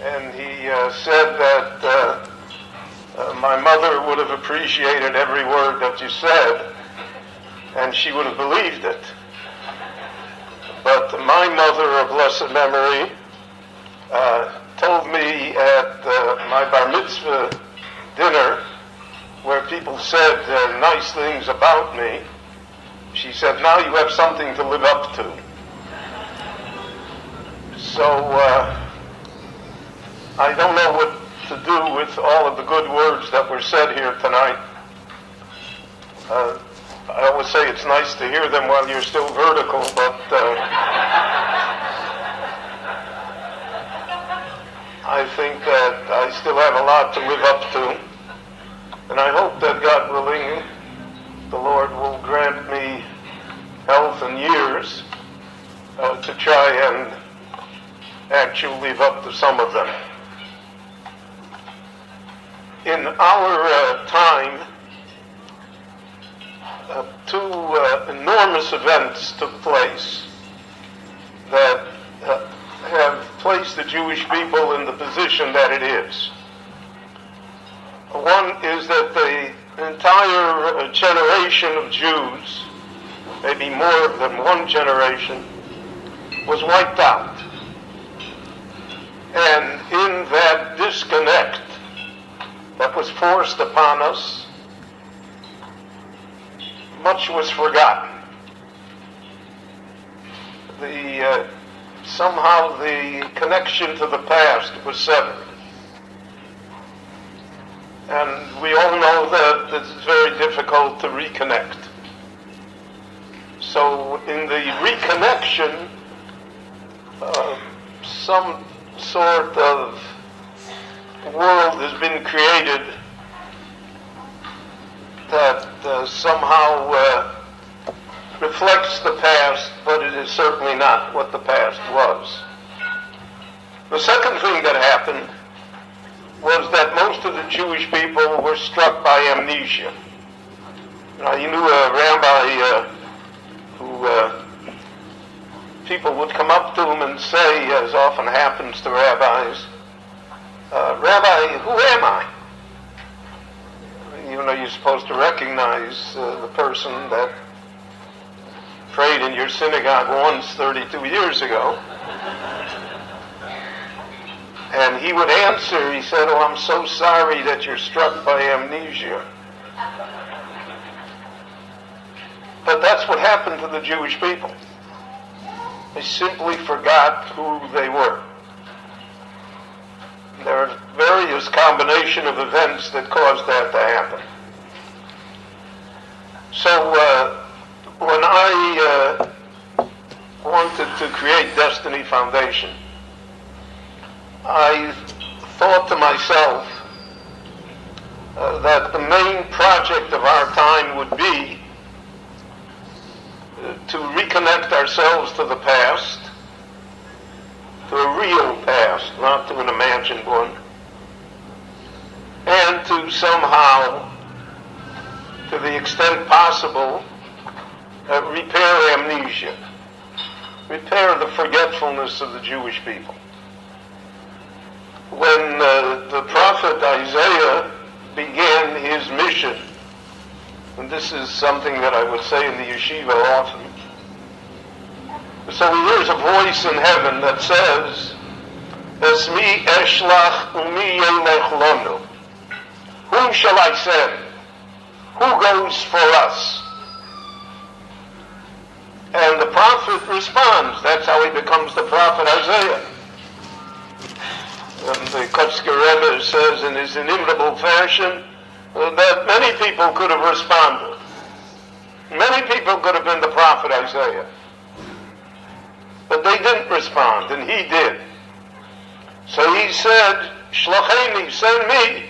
and he said that my mother would have appreciated every word that you said, and she would have believed it. But my mother of blessed memory told me at my bar mitzvah dinner, where people said nice things about me, she said, now you have something to live up to. So I don't know what to do with all of the good words that were said here tonight. I always say it's nice to hear them while you're still vertical, but I think that I still have a lot to live up to, and I hope that God willing, the Lord will grant me health and years to try and actually live up to some of them. In our time, two enormous events took place that have placed the Jewish people in the position that it is. One is that the entire generation of Jews, maybe more than one generation, was wiped out. And in that disconnect that was forced upon us, much was forgotten. Somehow the connection to the past was severed. And we all know that it's very difficult to reconnect. So in the reconnection, some sort of world has been created that somehow reflects the past, but it is certainly not what the past was. The second thing that happened was that most of the Jewish people were struck by amnesia. Now, you knew a rabbi who people would come up to him and say, as often happens to rabbis, Rabbi, who am I? You know, you're supposed to recognize the person that prayed in your synagogue once 32 years ago. And he would answer, he said, oh, I'm so sorry that you're struck by amnesia. But that's what happened to the Jewish people. They simply forgot who they were. There are various combination of events that caused that to happen. So when I wanted to create Destiny Foundation, I thought to myself that the main project of our time would be to reconnect ourselves to the past, to a real past, not to an imagined one, and to somehow, to the extent possible, repair amnesia, repair the forgetfulness of the Jewish people. When the prophet Isaiah began his mission, and this is something that I would say in the yeshiva often, so he hears a voice in heaven that says, Esmi eshlach umi yelech lonu. Whom shall I send? Who goes for us? And the prophet responds. That's how he becomes the prophet Isaiah. And the Kotzker Rebbe says in his inimitable fashion that many people could have responded. Many people could have been the prophet Isaiah. But they didn't respond, and he did. So he said, Shlacheni, send me,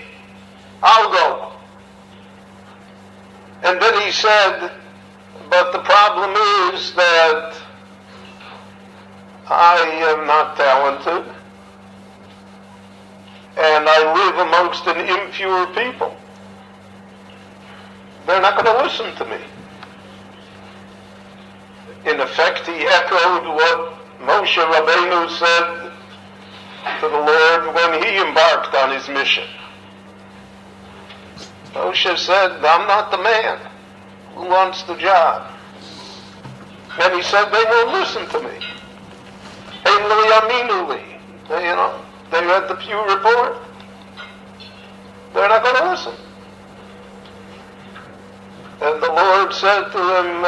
I'll go. And then he said, but the problem is that I am not talented, and I live amongst an impure people. They're not going to listen to me. In effect, he echoed what Moshe Rabbeinu said to the Lord he embarked on his mission. Moshe said, I'm not the man who wants the job. And he said, they won't listen to me. They read the Pew Report. They're not going to listen. And the Lord said to him,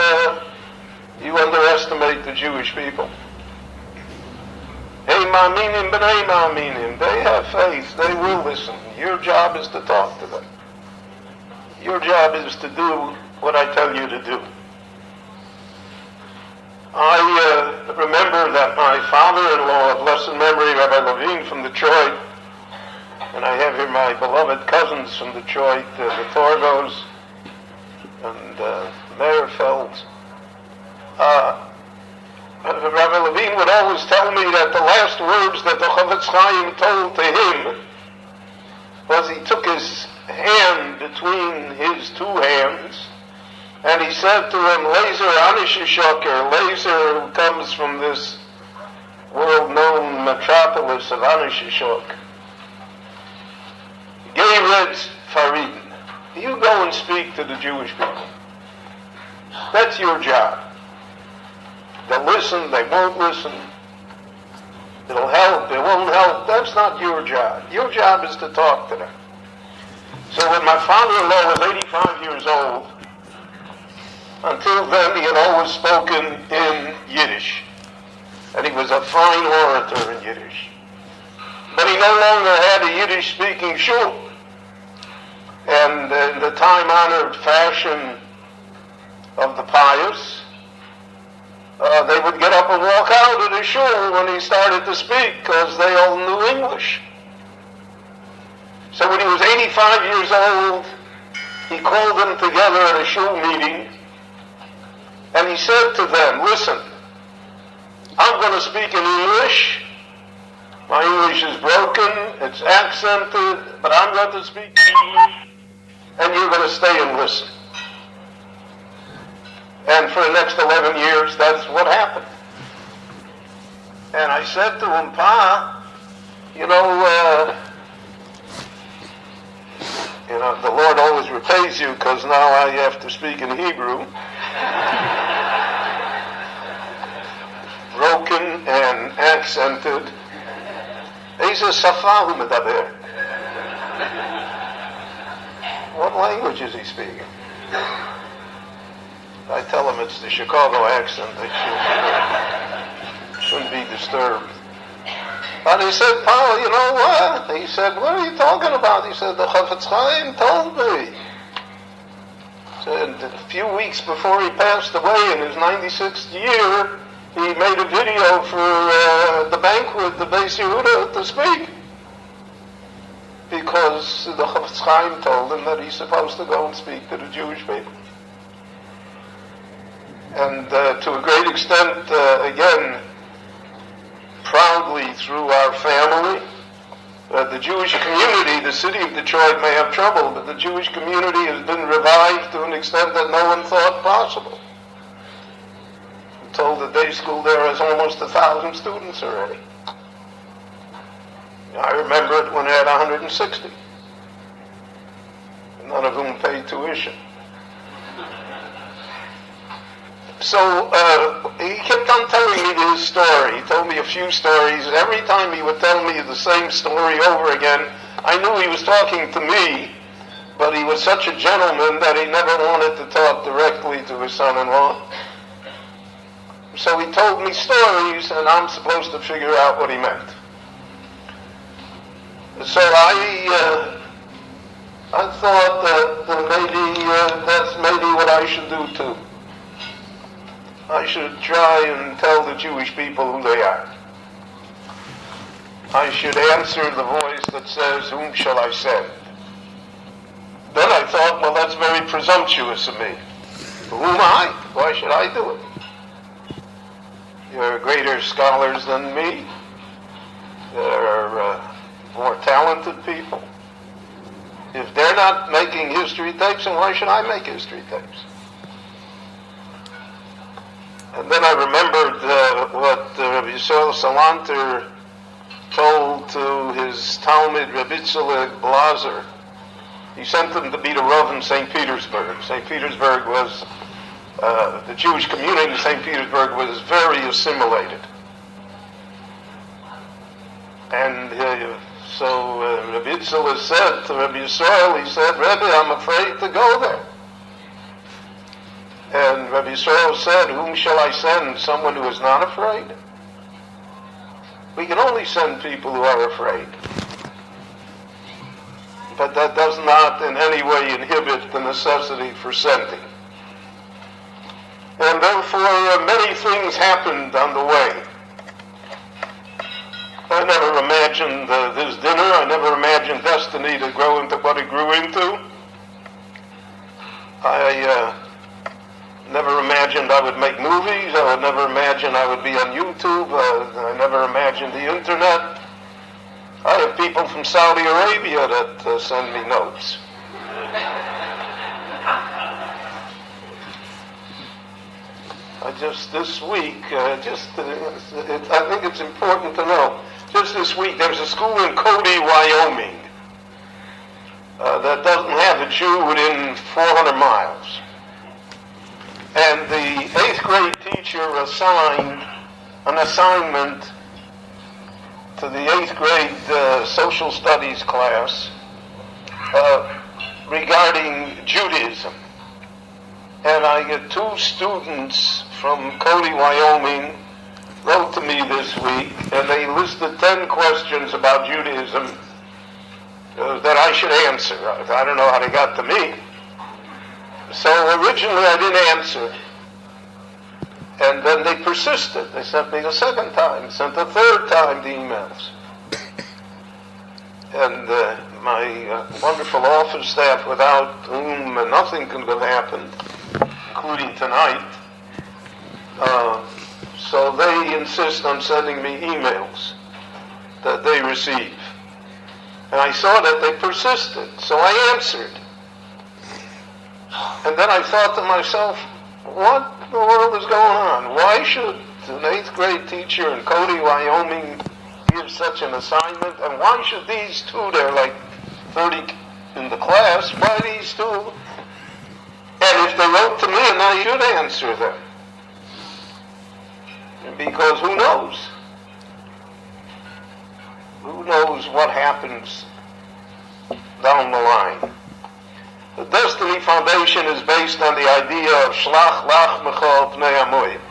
you underestimate the Jewish people. They have faith. They will listen. Your job is to talk to them. Your job is to do what I tell you to do. I remember that my father-in-law, of blessed memory, Rabbi Levine from Detroit, and I have here my beloved cousins from Detroit, the Torgos and Meyerfeld. Rabbi Levine would always tell me that the last words that the Chafetz-Chaim told to him was he took his hand between his two hands and he said to him, Laser Anishishok, Laser, who comes from this world-known metropolis of Anishishok, Geretz Farid, you go and speak to the Jewish people. That's your job. They'll listen, they won't listen. It'll help, it won't help. That's not your job. Your job is to talk to them. So when my father-in-law was 85 years old, until then he had always spoken in Yiddish. And he was a fine orator in Yiddish. But he no longer had a Yiddish-speaking shul. And in the time-honored fashion of the pious, they would get up and walk out of the shul when he started to speak because they all knew English. So when he was 85 years old, he called them together at a shul meeting and he said to them, listen, I'm going to speak in English. My English is broken, it's accented, but I'm going to speak English and you're going to stay and listen. And for the next 11 years, that's what happened. And I said to him, Pa, the Lord always repays you because now I have to speak in Hebrew. Broken and accented. Ize safa hu medaber. What language is he speaking? I tell him it's the Chicago accent. They shouldn't be disturbed. And he said, Pa, you know what? He said, what are you talking about? He said, the Chafetz-Chaim told me. He said, a few weeks before he passed away in his 96th year, he made a video for the banquet, the Beis Yehuda, to speak. Because the Chafetz-Chaim told him that he's supposed to go and speak to the Jewish people. And to a great extent, again, proudly through our family, the Jewish community, the city of Detroit may have trouble, but the Jewish community has been revived to an extent that no one thought possible. I'm told the day school there has almost 1,000 students already. I remember it when it had 160, none of whom paid tuition. So he kept on telling me his story. He told me a few stories. Every time he would tell me the same story over again, I knew he was talking to me, but he was such a gentleman that he never wanted to talk directly to his son-in-law. So he told me stories, and I'm supposed to figure out what he meant. So I thought that maybe that's maybe what I should do too. I should try and tell the Jewish people who they are. I should answer the voice that says, whom shall I send? Then I thought, well, that's very presumptuous of me. Who am I? Why should I do it? You're greater scholars than me. There are more talented people. If they're not making history tapes, then why should I make history tapes? And then I remembered what Rabbi Yisrael Salanter told to to his Talmud, Rabbi Blazer. He sent him to be the Rav in St. Petersburg. St. Petersburg was, the Jewish community in St. Petersburg was very assimilated. And so Rabbi Yitzhak said to Rabbi Yisrael, he said, Rebbe, I'm afraid to go there. And Rabbi Yisrael said, whom shall I send? Someone who is not afraid? We can only send people who are afraid. But that does not in any way inhibit the necessity for sending. And therefore, many things happened on the way. I never imagined this dinner. I never imagined destiny to grow into what it grew into. I never imagined I would make movies. I would never imagine I would be on YouTube. I never imagined the internet. I have people from Saudi Arabia that send me notes. This week, I think it's important to know, just this week, there's a school in Cody, Wyoming, that doesn't have a Jew within 400 miles. And the 8th grade teacher assigned an assignment to the 8th grade social studies class regarding Judaism. And I get 2 students from Cody, Wyoming, wrote to me this week, and they listed 10 questions about Judaism that I should answer. I don't know how they got to me. So originally I didn't answer. And then they persisted. They sent me the second time, sent the third time the emails. And my wonderful office staff, without whom nothing could have happened, including tonight, so they insist on sending me emails that they receive. And I saw that they persisted, so I answered. And then I thought to myself, what in the world is going on? Why should an 8th grade teacher in Cody, Wyoming give such an assignment? And why should these 2, there are like 30 in the class, why these 2? And if they wrote to me, and I should answer them. Because who knows? Who knows what happens down the line? The Destiny Foundation is based on the idea of Shlach Lach Mechol Pnei Amoyim.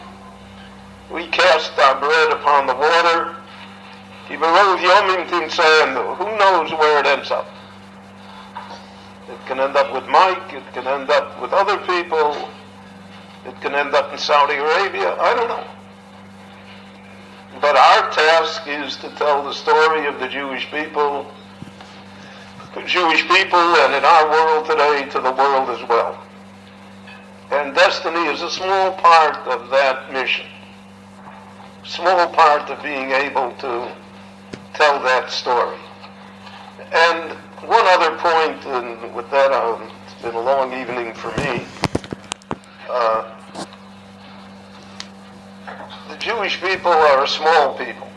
We cast our bread upon the water. Who knows where it ends up? It can end up with Mike. It can end up with other people. It can end up in Saudi Arabia. I don't know. But our task is to tell the story of the Jewish people, and in our world today, to the world as well. And Destiny is a small part of that mission, small part of being able to tell that story. And one other point, and with that, it's been a long evening for me. The Jewish people are a small people.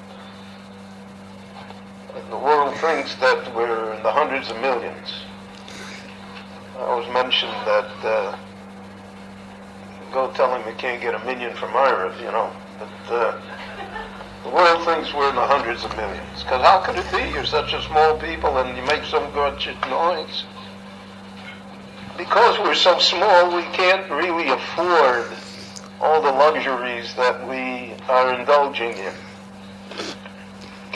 The world thinks that we're in the hundreds of millions. I always mention that, go tell him you can't get a million from Ira, But the world thinks we're in the hundreds of millions. Because how could it be? You're such a small people and you make so much noise. Because we're so small, we can't really afford all the luxuries that we are indulging in.